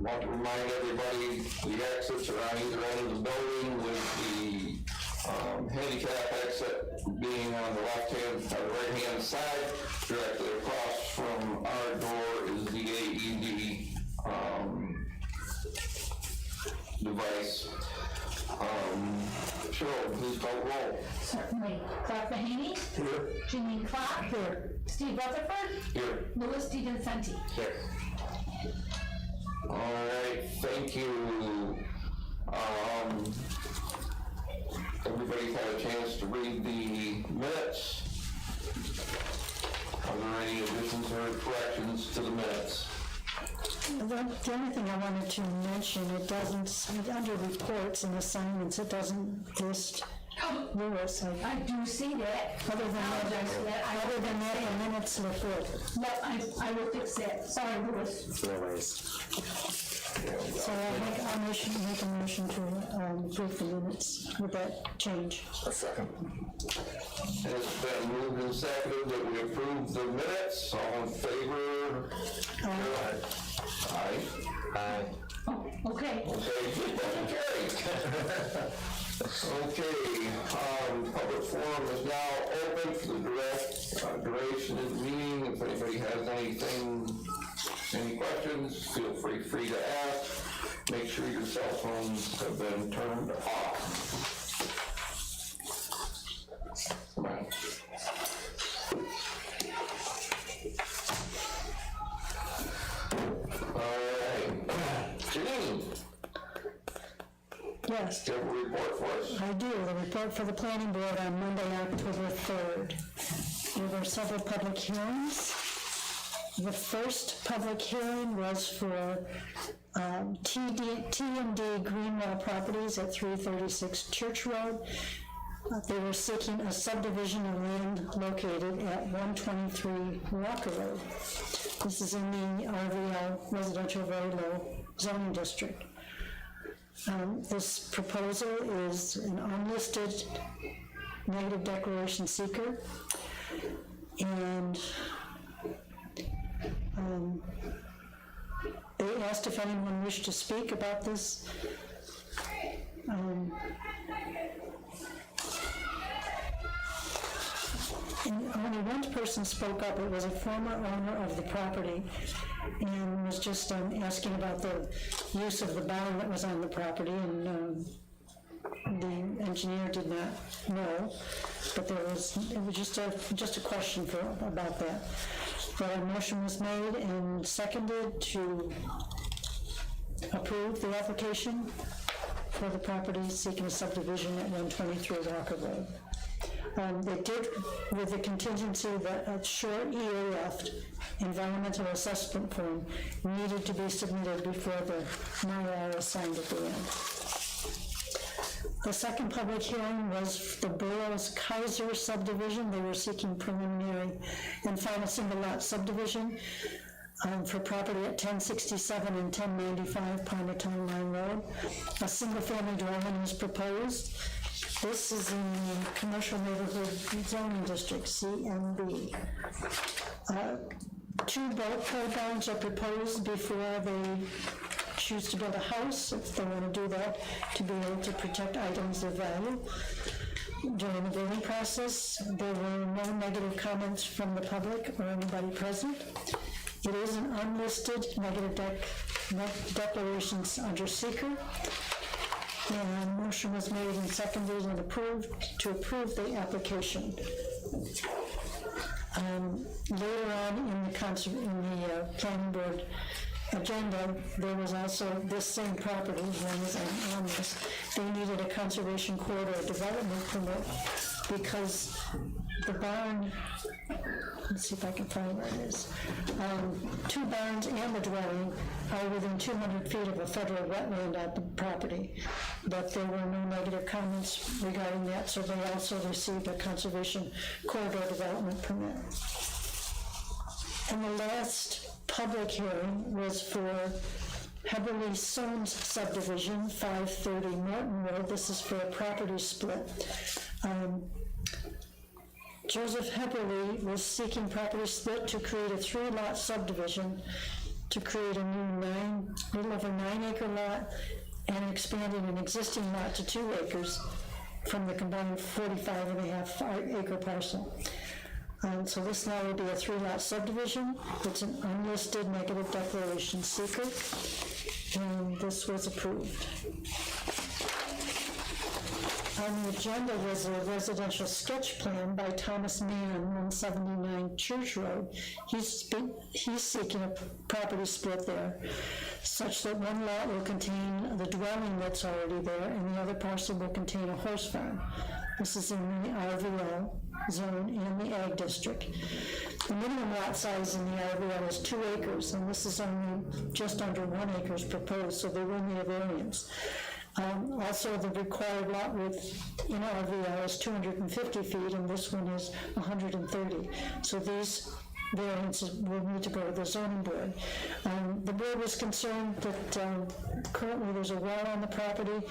Want to remind everybody, the exits are on either end of the building, with the handicap exit being on the right-hand side. Directly across from our door is the AED device. Cheryl, please call the roll. Certainly. Clark Mahaney? Here. Janine Clark? Here. Steve Rutherford? Here. Louis DiVincenti? Here. All right, thank you. Everybody had a chance to read the minutes. Are there any additions or corrections to the minutes? The only thing I wanted to mention, it doesn't, under reports and assignments, it doesn't list Louis. I do see that. Other than that, the minutes look good. Yep, I will fix that. Sorry, Louis. So I'll make a motion to approve the minutes with that change. A second. It's been moved and seconded that we approve the minutes. All in favor? Aye. Aye. Oh, okay. Okay, motion carried. Okay, public forum is now open for the duration of the meeting. If anybody has any questions, feel free to ask. Make sure your cell phones have been turned off. Come on. All right, Janine. Yes, Do you have a report for us? I do. The report for the planning board on Monday, October 3rd. There were several public hearings. The first public hearing was for T&D Greenwell Properties at 336 Church Road. They were seeking a subdivision of land located at 123 Walker Road. This is in the RVL, Residential Very Low Zoning District. This proposal is an unlisted negative declaration seeker, and they asked if anyone wished to speak about this. And only one person spoke up. It was a former owner of the property and was just asking about the use of the barn that was on the property, and the engineer did not know, but it was just a question about that. But a motion was made and seconded to approve the application for the property seeking a subdivision at 123 Walker Road. They did, with the contingency that a short EAF, environmental assessment form, needed to be submitted before the NIR is signed at the end. The second public hearing was the Burroughs Kaiser subdivision. They were seeking preliminary and final single lot subdivision for property at 1067 and 1095 Palmertown Line Road. A single family dwelling is proposed. This is in the Commercial Neighborhood Zoning District, CNB. Two boat code barns are proposed before they choose to build a house, if they want to do that, to be able to protect items of value. During the building process, there were no negative comments from the public or anybody present. It is an unlisted negative declarations under seeker. And a motion was made and seconded and approved to approve the application. Later on in the planning board agenda, there was also this same property, one is on this. They needed a conservation corridor development permit because the barn, let's see if I can find where it is. Two barns and the dwelling are within 200 feet of a federal wetland at the property, but there were no negative comments regarding that, so they also received a conservation corridor development permit. And the last public hearing was for Heberly Soames subdivision, 530 Morton Road. This is for a property split. Joseph Heberly was seeking property split to create a 3-lot subdivision to create a new little over 9 acre lot and expanding an existing lot to 2 acres from the combined 45.5 acre parcel. So this now will be a 3-lot subdivision. It's an unlisted negative declaration secret, and this was approved. On the agenda was a residential sketch plan by Thomas Mann, 179 Church Road. He's seeking a property split there, such that one lot will contain the dwelling that's already there, and the other parcel will contain a horse farm. This is in the RVO zone and the Ag District. The minimum lot size in the RVO is 2 acres, and this is only just under 1 acre proposed, so they will need a variance. Also, the required lot width in RVO is 250 feet, and this one is 130. So these variances will need to go to the zoning board. The board was concerned that currently there's a well on the property,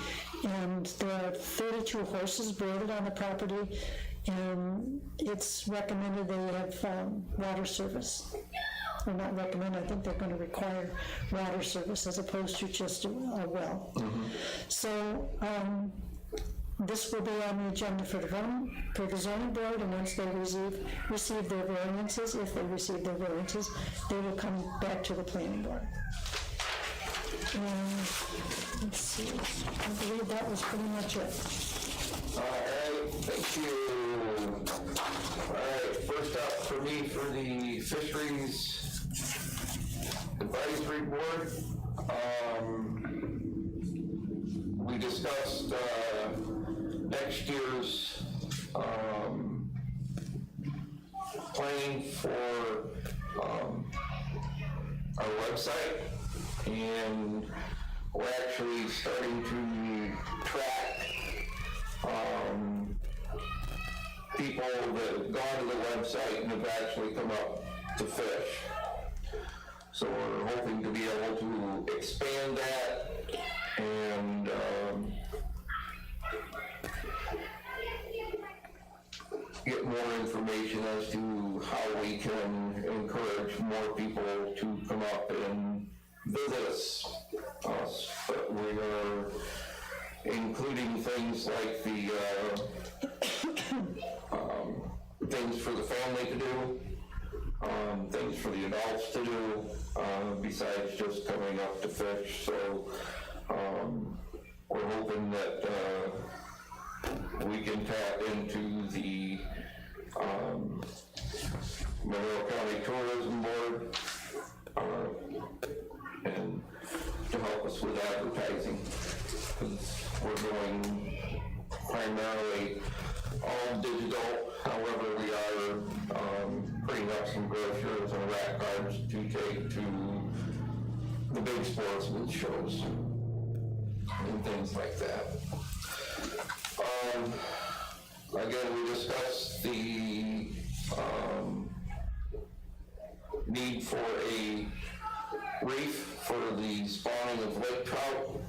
and there are 32 horses boarded on the property, and it's recommended they have water service. Or not recommend, I think they're going to require water service as opposed to just a well. Mm-hmm. So this will be on the agenda for the zoning board, and once they receive their variances, if they receive their variances, they will come back to the planning board. And let's see, I believe that was pretty much it. All right, thank you. All right, first up for me for the Fisheries Advisory Board. We discussed next year's planning for our website, and we're actually starting to track people that have gone to the website and have actually come up to fish. So we're hoping to be able to expand that and get more information as to how we can encourage more people to come up and visit us. But we are including things like the things for the family to do, things for the adults to do, besides just coming up to fish. So we're hoping that we can tap into the Monroe County Tourism Board and to help us with advertising, because we're going primarily all digital. However, we are putting up some brochures and rack cards to take to the big sportsman shows and things like that. Again, we discussed the need for a reef for the spawning of lake trout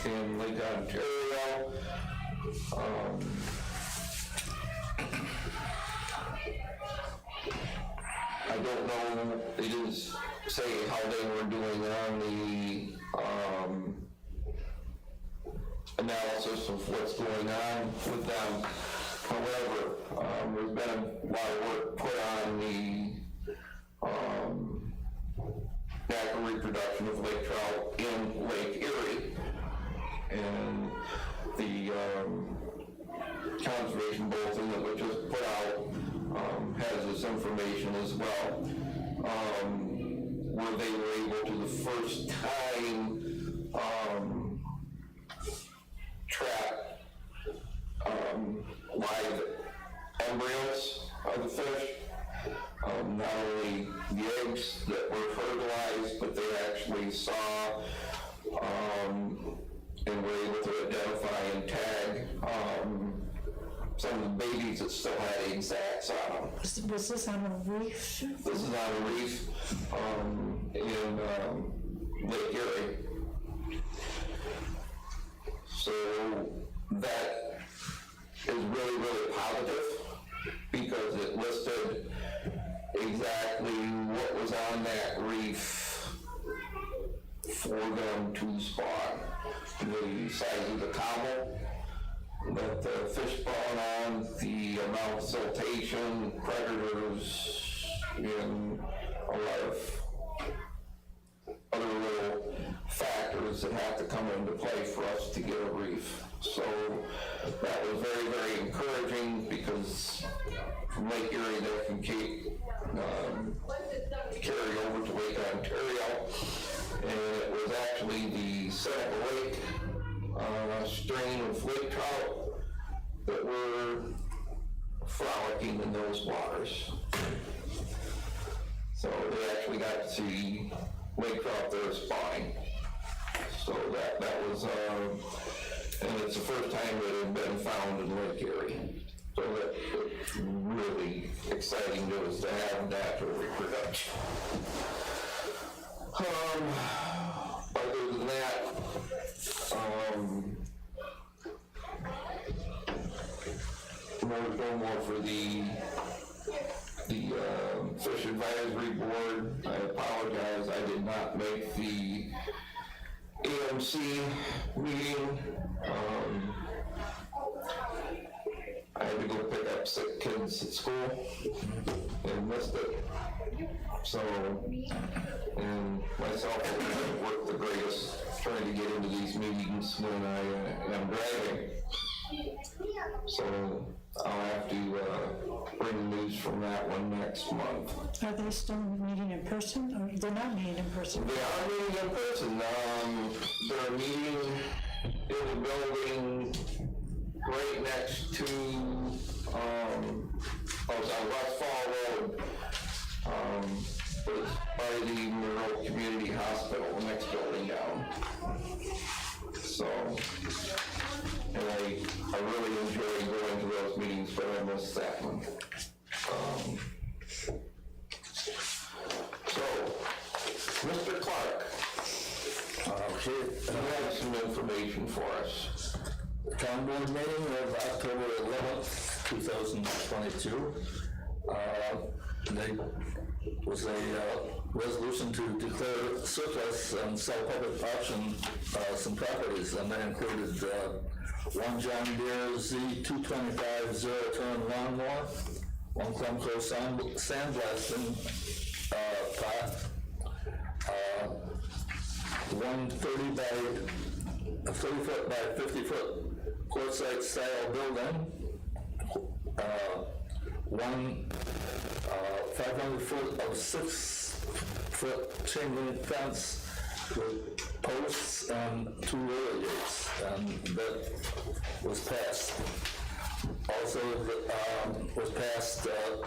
in Lake Ontario. I don't know, they didn't say how they were doing on the analysis of what's going on with them. However, there's been a lot of work put on the natural reproduction of lake trout in Lake Erie, and the conservation bulletin that was just put out has this information as well, where they were able to the first time trap live embryos of the fish. Not only the eggs that were fertilized, but they actually saw and were able to identify and tag some of the babies that still had egg sacs on them. Was this on a reef? This is on a reef in Lake Erie. So that is really, really positive, because it listed exactly what was on that reef size of the cobble that the fish spawn on, the amount of siltation, predators, and a lot of other little factors that have to come into play for us to get a reef. So that was very, very encouraging, because from Lake Erie they can carry over to Lake Ontario, and it was actually the Seneca Lake strain of lake trout that were frolicking in those waters. So they actually got to see lake trout there spawning. So that was, and it's the first time that it had been found in Lake Erie. So that's really exciting news to have natural reproduction. Other than that, there's no more for the Fish Advisory Board. I apologize, I did not make the AMC meeting. I had to go pick up sick kids at school and missed it. So, and myself, I work the greatest trying to get into these meetings when I am driving. So I'll have to bring news from that one next month. Are they still meeting in person, or they're not meeting in person? They are meeting in person. They're meeting in the building right next to, it's on West Fall Road. It's by the Monroe Community Hospital, the next building down. So, and I really enjoy going to those meetings, but I missed that one. So, Mr. Clark, you have some information for us. Town board meeting of October 11th, 2022. There was a resolution to declare surplus and sell public auction some properties, and that included one John Deere Z225 zero-turn lawnmower, one Clemco sandblasting pot, one 30-foot by 50-foot quartzite style building, one 500-foot of 6-foot chain link fence with posts and 2 roller gates, and that was passed. Also was passed a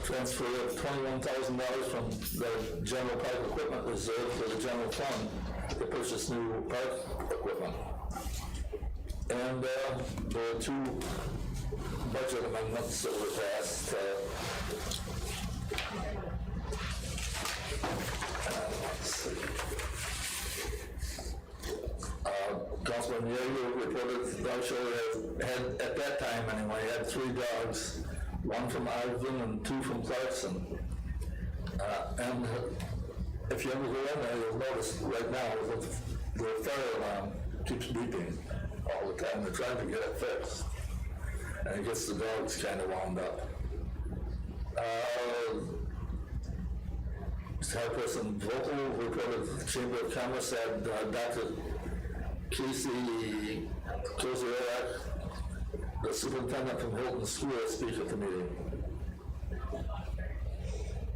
transfer of $21,000 from the general park equipment reserve to the general fund to purchase new park equipment. And there were 2 budget amendments that were passed. Let's see. Councilman Yeager reported that dog show had, at that time anyway, had 3 dogs, 1 from Ivan and 2 from Clarkson. And if you ever go in there, you'll notice right now the fire alarm keeps beeping all the time. They're trying to get it fixed. And it gets the dogs kind of wound up. Chairperson Vocal reported the Chamber of Commerce had Dr. Casey Kozierak, the superintendent from Hilton School, speak at the meeting.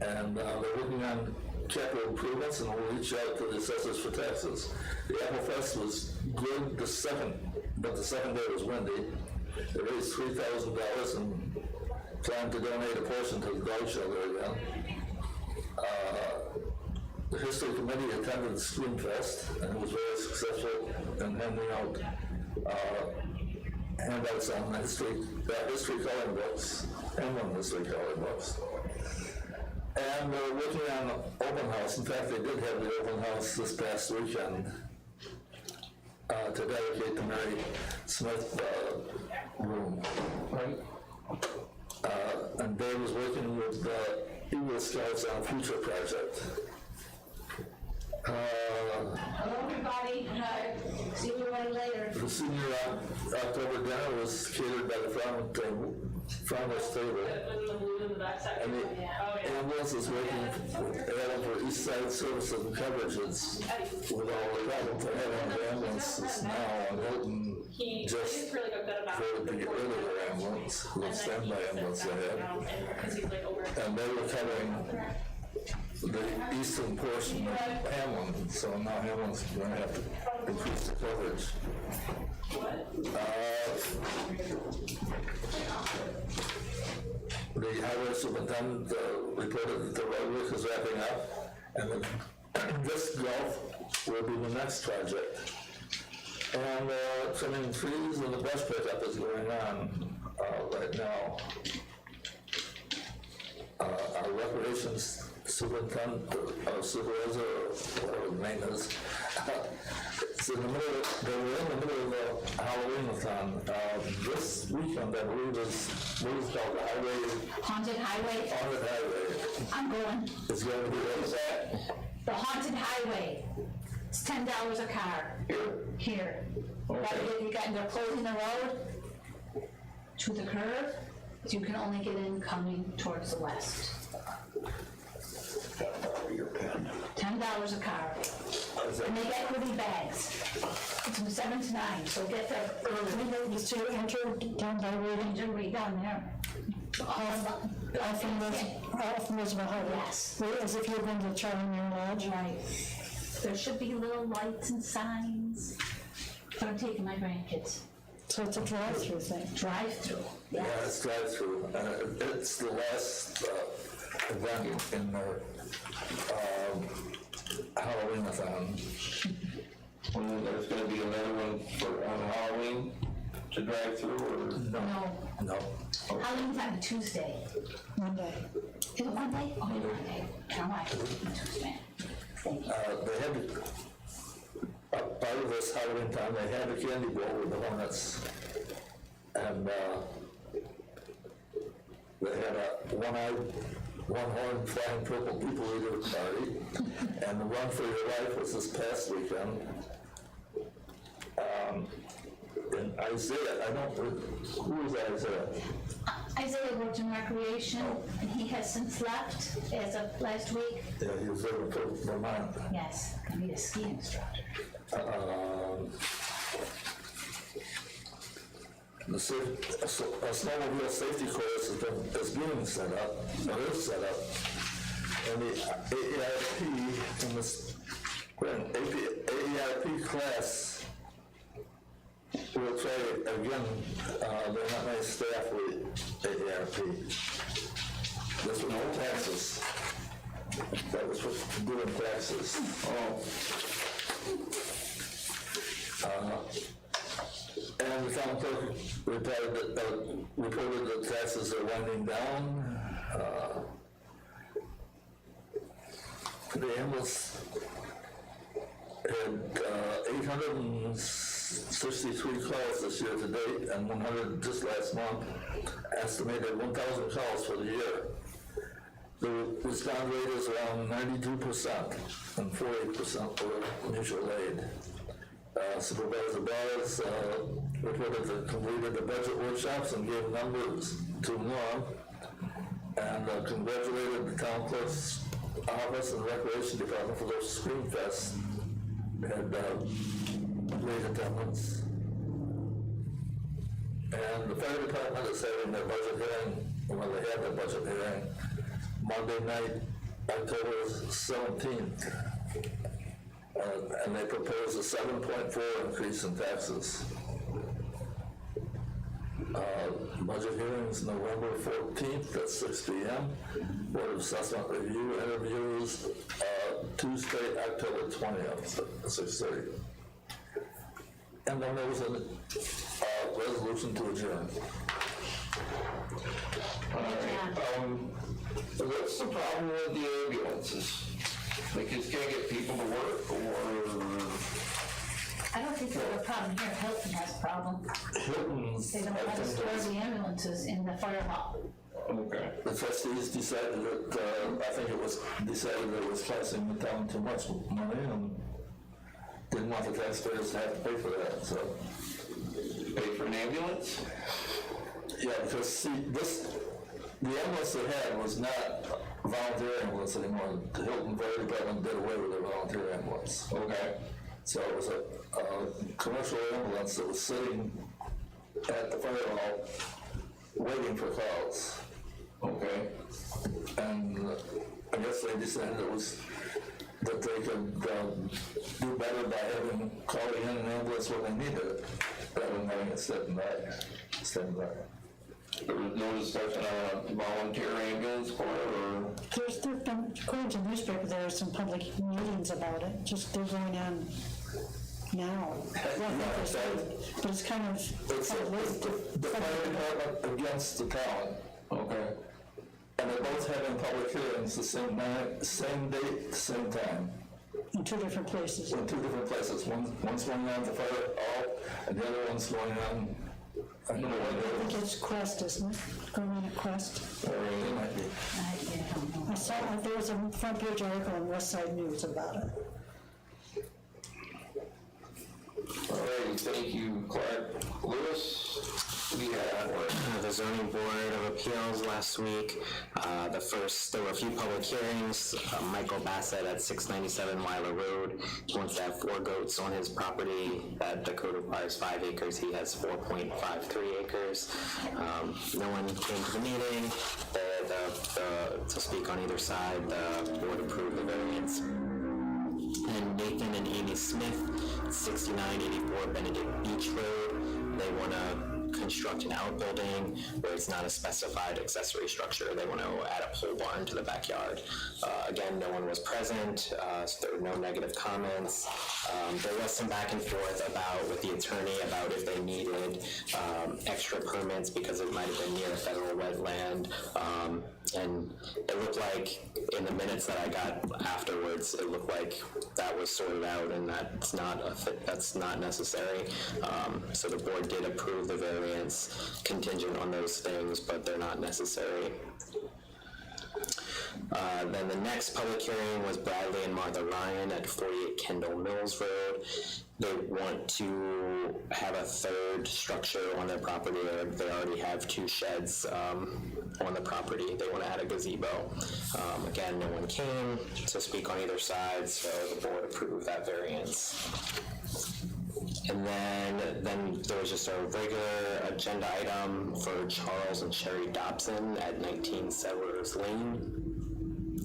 And they're working on capital improvements, and we'll reach out to the assessors for taxes. The Apple Fest was good but the second day was windy. They raised $3,000 and plan to donate a portion to the dog shelter again. The History Committee attended the Scream Fest and was very successful in handing out handouts on history coloring books, and on history coloring books. And we're working on an open house. In fact, they did have the open house this past weekend to dedicate the Mary Smith room. Right. And Dave was working with Eagle Scouts on a future project. Hello, everybody. See, we went Friday later. The senior October dinner was catered by the farmer's table. And the ambulance is waiting for East Side service and coverages with all the problem for having the ambulances now on Hilton just voted to get rid of their ambulance, the standby ambulance they had. And they were covering the eastern portion of Hamlin, so now Hamlin's going to have to increase the coverage. The highway superintendent reported that the road work is wrapping up, and this golf will be the next project. And trimming trees and the brush pickup is going on right now. Our recreations superintendent, or supervisor, or whatever the name is, it's in the middle, they were in the middle of the Halloween-a-thon. This weekend, I believe, is what is called the highway. Haunted highway? Haunted highway. I'm going. It's going to be, what is that? The haunted highway. It's $10 a car. Here. They're closing the road to the curve, so you can only get in coming towards the west. $10 a car. And they get goodie bags. It's from 7 to 9, so get there early. Is to enter down by Reading, Enter down there. off from Roosevelt Highway? Yes. As if you've been to Charlie Lodge? Right. There should be little lights and signs. But I'm taking my grandkids. So it's a drive-through thing? Drive-through. Yeah, it's drive-through. It's the last event in the Halloween-a-thon. And then there's gonna be another one on Halloween to drive through, or? No. Halloween's on a Tuesday. Monday. Is it Monday? Oh, Monday. Never mind. Tuesday. Thank you. They had, part of this Halloween time, they had a candy bowl with the Hornets. And they had a one-horned flying purple people eater party. And the Run for Your Life was this past weekend. And Isaiah, I don't, who was Isaiah? Isaiah worked in recreation, and he has since left as of last week. Yeah, he was over for Vermont. Yes, can be a ski instructor. A snowmobile safety course is being set up, or is set up, and the AARP in this AARP class will try again. They're not many staff with AARP. This was no taxes. That was for doing taxes. And the town clerk reported that taxes are winding down. The ambulance had 863 calls this year to date, and 100 just last month. Estimated 1,000 calls for the year. The response rate is around 92%, and 48% for mutual aid. Supervisor Barnes reported that completed the budget workshops and gave numbers to Norm, and congratulated the town clerk's office and recreation department for their Scream Fest. Had great attendance. And the fire department is having their budget hearing, well, they had their budget hearing Monday night, October 17th. And they propose a 7.4 increase in taxes. Budget hearings November 14th at 6 p.m. Board of Assessment review interviews Tuesday, October 20th at 6:30. And then there was a resolution to adjourn. All right, what's the problem with the ambulances? They just can't get people to work, or? I don't think there's a problem here. Hilton has a problem. Hilton's, They don't have to store the ambulances in the fire hall. Okay. the trustees decided that, I think it was decided that it was costing the town too much money and didn't want the taxpayers to have to pay for that, so. Pay for an ambulance? Yeah, because see, the ambulance they had was not a volunteer ambulance anymore. The Hilton Fire Department did away with their volunteer ambulance. Okay. So it was a commercial ambulance that was sitting at the fire hall waiting for calls. Okay. And I guess they decided that they could do better by calling in an ambulance when they needed it, rather than having it sitting back. There was no discussion on a volunteer ambulance corps, or? There's been, according to the newspaper, there are some public meetings about it, just they're going on now. But it's kind of. It's the fire department against the town. Okay. And they're both having public hearings the same night, same date, same time. In two different places. In two different places. One's going on at the fire hall, and the other one's going on. I don't know what I think it's Quest, isn't it? Going on at Quest. it might be. I saw, there was a front page article in West Side News about it. All right, thank you, Clark. Lewis, the zoning board of appeals last week. There were a few public hearings. Michael Bassett at 697 Weiler Road wants to have 4 goats on his property. That the code requires 5 acres. He has 4.53 acres. No one came to the meeting. To speak on either side, the board approved the variance. And Nathan and Amy Smith, 6984 Benedict Beach Road, they want to construct an outbuilding where it's not a specified accessory structure. They want to add a pole barn to the backyard. Again, no one was present, so there were no negative comments. There was some back and forth with the attorney about if they needed extra permits because it might have been near a federal wetland. And it looked like in the minutes that I got afterwards, it looked like that was sorted out and that's not necessary. So the board did approve the variance contingent on those things, but they're not necessary. Then the next public hearing was Bradley and Martha Ryan at 48 Kendall Mills Road. They want to have a 3rd structure on their property. They already have 2 sheds on the property. They want to add a gazebo. Again, no one came to speak on either side, so the board approved that variance. And then there was just a regular agenda item for Charles and Sherry Dobson at 19 Settlers Lane.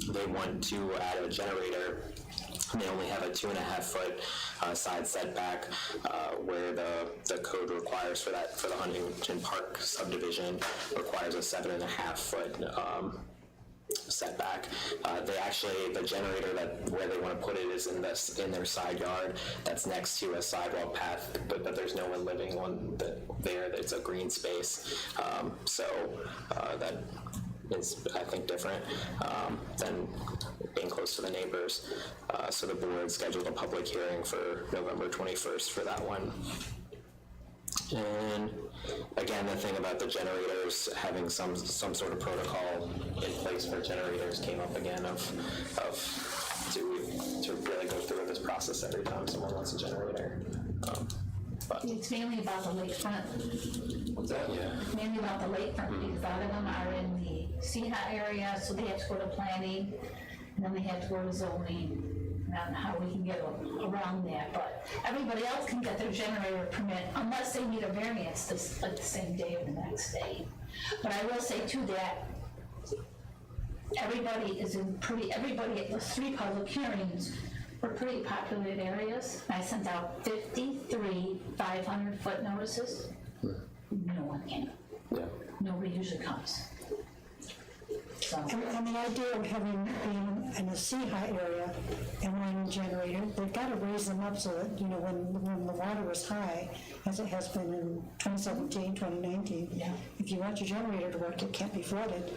They want to add a generator. They only have a 2.5 foot side setback where the code requires for the Huntington Park subdivision requires a 7.5 foot setback. The generator where they want to put it is in their side yard. That's next to a sidewalk path, but there's no one living on there. It's a green space. That is, I think, different than being close to the neighbors. So the board scheduled a public hearing for November 21st for that one. And again, the thing about the generators, having some sort of protocol in place for generators came up again to really go through this process every time someone wants a generator. But It's mainly about the lakefront. what's that? yeah. It's mainly about the lakefront because a lot of them are in the CHA area, so they have to go to planning, and then they have to go to zoning. I don't know how we can get around that, but everybody else can get their generator permit unless they need a variance the same day or the next day. But I will say too that everybody at the 3 public hearings were pretty populated areas. I sent out 53 500-foot notices. No one came. Yeah. Nobody usually comes. So, And the idea of being in a CHI area and running a generator, they've got to raise them up so that, when the water is high, as it has been in 2017, 2019, Yeah. if you want your generator to work, it can't be flooded.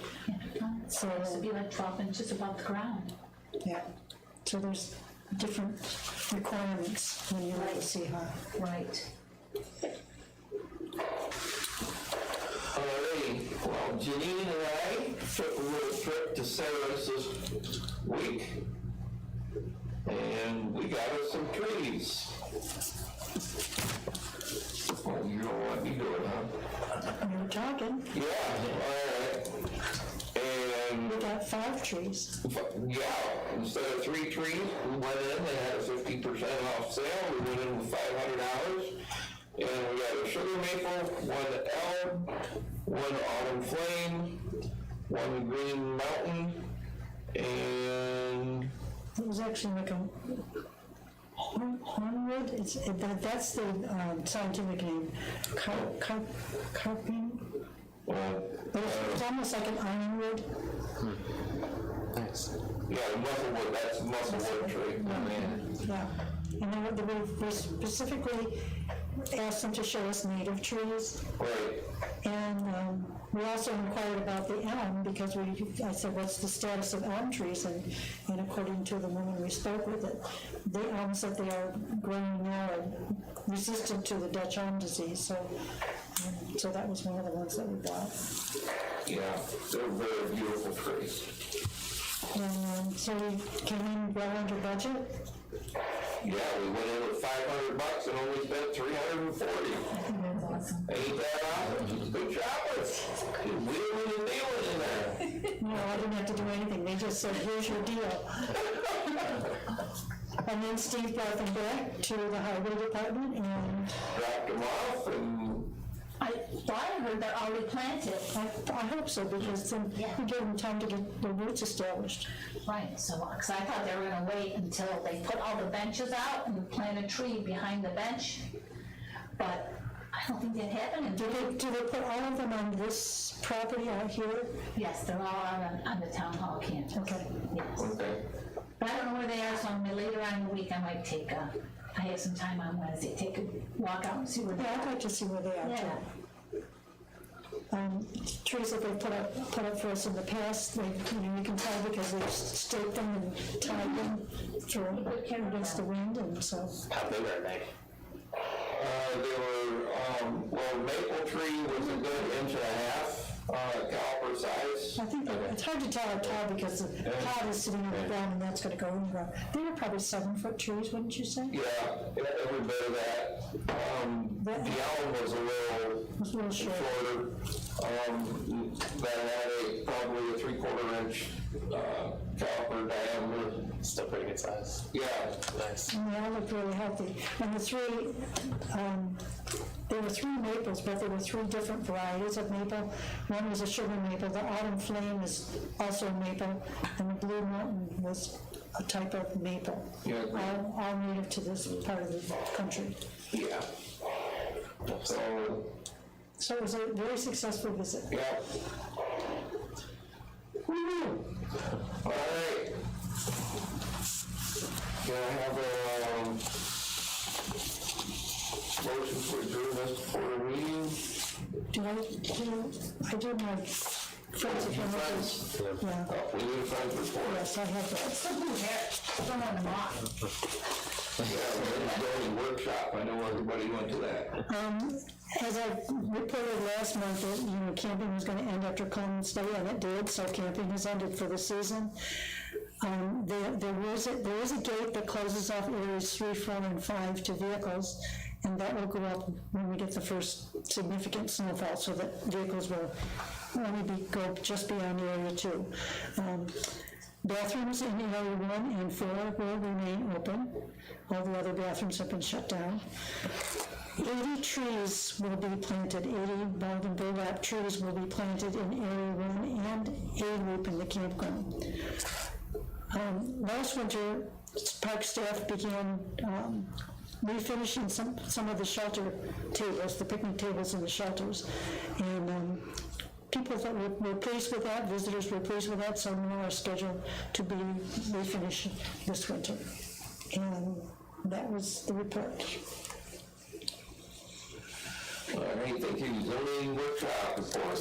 so it has to be like 12 inches above the ground. Yeah. So there's different requirements when you run a CHI. Right. Alrighty, well, Janine and I took a little trip to Sarah's this week, and we got us some trees. Oh, you don't want me to do it, huh? We were talking, Yeah, all right. And, we got 5 trees. yeah, instead of 3 trees, we went in, they had a 50% off sale, we went in with $500. And we got a sugar maple, 1 elm, 1 autumn flame, 1 green mountain, and It was actually like a hornwood, that's the scientific name, carpine. But it's almost like an ironwood. Nice. yeah, the musclewood, that's the musclewood tree. Yeah, and then we specifically asked them to show us native trees. Right. And we also inquired about the elm, because I said, what's the status of elm trees? And according to the woman we spoke with, the elms that they are growing now are resistant to the Dutch elm disease, so that was one of the ones that we bought. Yeah, they're very beautiful trees. And so we came in well under budget. Yeah, we went in with $500 and only spent $340. That's awesome. Ain't that awesome? Good job, it's wheeling and dealing in there. No, I didn't have to do anything, they just said, here's your deal. And then Steve brought them back to the highway department and Dropped them off and, I thought I heard they're already planted. I hope so, because then we gave them time to get the roots established. Right, so, because I thought they were gonna wait until they put all the benches out and plant a tree behind the bench. But I don't think that happened. Do they put all of them on this property out here? Yes, they're all on the town hall campus. Okay. Yes. okay. But I don't know where they are, so later on in the week I might I have some time on Wednesday, take a walk out and see where they Yeah, are. I'd like to see where they are Yeah. too. Trees that they put up for us in the past, you can tell because they've staked them and tied them against the wind, and so. How big are they? They were, well, maple tree was a good 1.5 inch, caliper size. I think it's hard to tell how tall because the pot is sitting on the ground and that's going to go in the ground. They were probably 7-foot trees, wouldn't you say? Yeah, every bit of that. The elm was a little shorter. That had probably a 3/4 inch caliper diameter. Still pretty good size. Yeah. Nice. And they all looked really healthy. And there were 3 maples, but there were 3 different varieties of maple. One was a sugar maple, the autumn flame is also a maple, and the blue mountain was a type of maple. Yeah. All native to this part of the country. Yeah. So it was a very successful visit. Yeah. Woo-hoo. All right. Can I have a motion to adjourn this before the meeting? I do my friends of Friends? Yeah. Oh, we need a friends report. Yes, I have that. Still blue hair, still on the mock. Yeah, we're going to workshop. I know everybody went to that. As I reported last month, that, camping was going to end after Clemens Day, and it did, so camping has ended for the season. There is a gate that closes off areas 3, 4, and 5 to vehicles, and that will go up when we get the first significant snowfall, so that vehicles will only go just beyond area 2. Bathrooms in area 1 and 4 will remain open. All the other bathrooms have been shut down. 80 trees will be planted, 80 bald and burlap trees will be planted in area 1 and a loop in the campground. Last winter, park staff began refinishing some of the shelter tables, the picnic tables in the shelters, and people that were pleased with that, visitors were pleased with that, so more are scheduled to be refinished this winter. And that was the report. All right, thank you. Zoning workshop report.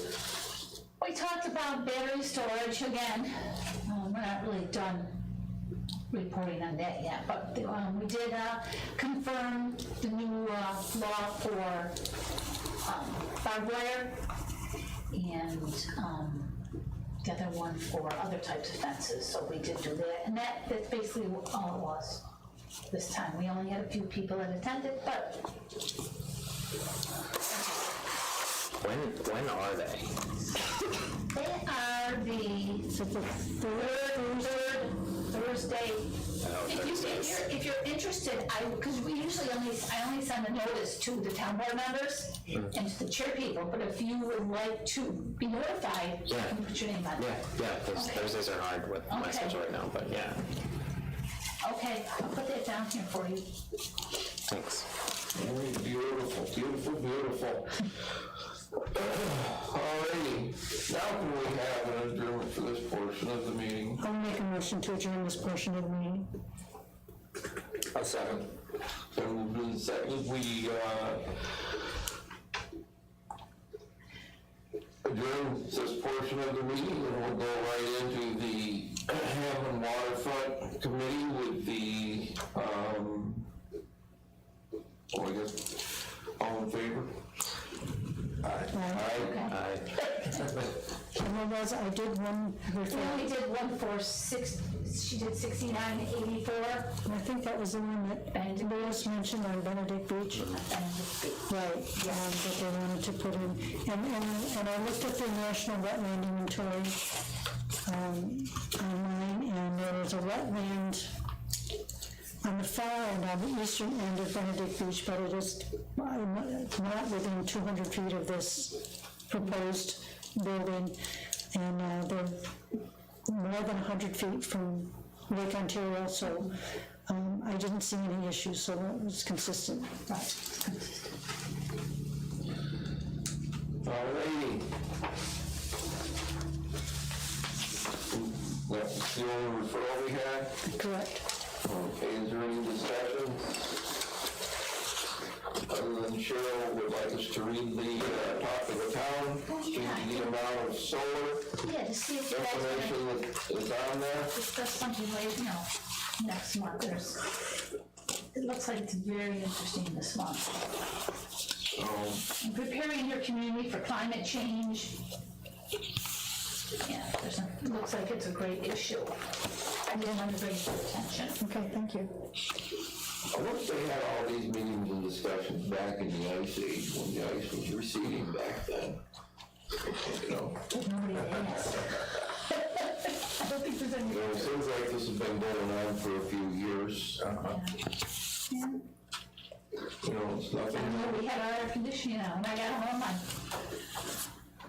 We talked about battery storage again. We're not really done reporting on that yet, but we did confirm the new law for barbed wire and the other one for other types of fences, so we did do that, and that's basically all it was. this time. We only had a few people that attended, but When are they? they are the third Thursday. If you're interested, because I only send a notice to the town board members and to the chair people, but if you would like to be notified, you can put your name on it. Yeah, Thursdays are hard with my schedule right now, but yeah. Okay, I'll put that down here for you. Thanks. Beautiful, beautiful, beautiful. Alrighty, now can we have an adjournment for this portion of the meeting? I'll make a motion to adjourn this portion of the meeting. A second. And we'll do the second, we, adjourn this portion of the meeting, and we'll go right into the Hamlin Waterfront Committee with the, I guess, all in favor? Aye. And there was, I did one We referral, only did one for she did 6984. and I think that was the one that Lewis mentioned on Benedict Beach. Right, that they wanted to put in, and I looked at the National Wetland Inventory online, and there was a wetland on the far end, on the eastern end of Benedict Beach, but it is not within 200 feet of this proposed building, and they're more than 100 feet from Lake Ontario, so I didn't see any issues, so it was consistent. Alrighty. That's the only referral we had? Correct. Okay, is there any discussion? Other than Cheryl would like us to read the top of the town, the amount of solar Yeah, to see if you guys information want that is on there. to discuss something later, next month. It looks like it's very interesting this month. And preparing your community for climate change. Yeah, it looks like it's a great issue. I just wanted to bring it to your attention. Okay, thank you. I wonder if they had all these meetings and discussions back in the Ice Age, when the ice was receding back then. You know, Nobody asked. I don't think there's any. it seems like this has been going on for a few years. Yeah. You know, it's I nothing. know we had our air conditioning on, and I got home,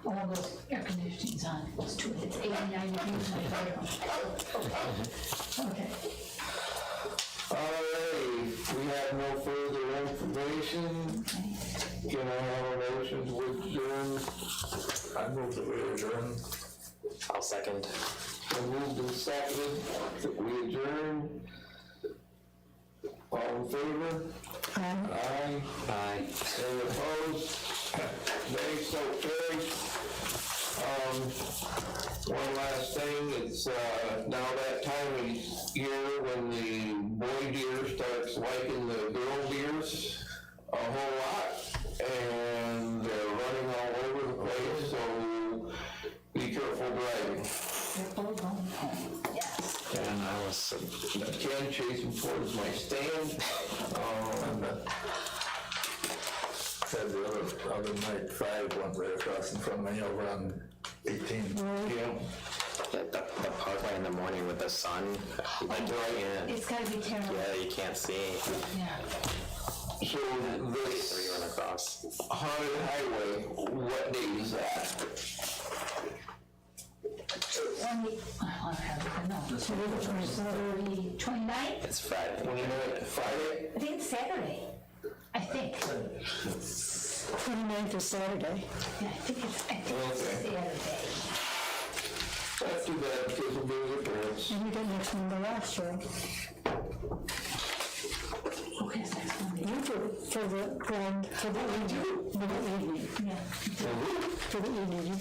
all those air conditioning's on. It's 89 degrees in my bedroom. Okay. Alright, we have no further information. Can I have a motion to adjourn? I move that we adjourn. I'll second. I moved and seconded that we adjourn. All in favor? Aye. Bye. Any opposed? Nay, so carried. One last thing, it's now that time of year when the boy deer starts liking the girl deers a whole lot, and they're running all over the place, so be careful driving. They're all going home. Yes. And I was, Ken chasing towards my stand. Said the other night, 5 went right across in front of me over on 18. Yeah. the parkway in the morning with the sun, like, It's gotta be terrible. yeah, you can't see. Yeah. So this Three run across. haunted highway, what date is that? I don't know. So we're the 29th? It's Friday. 29th, Friday? I think it's Saturday. I think. 29th is Saturday. Yeah, I think it's Saturday. That's too bad, because it'll be the parents. And you get next Monday off, sure. Okay, so that's Monday. You do, for the evening. Yeah. For the evening,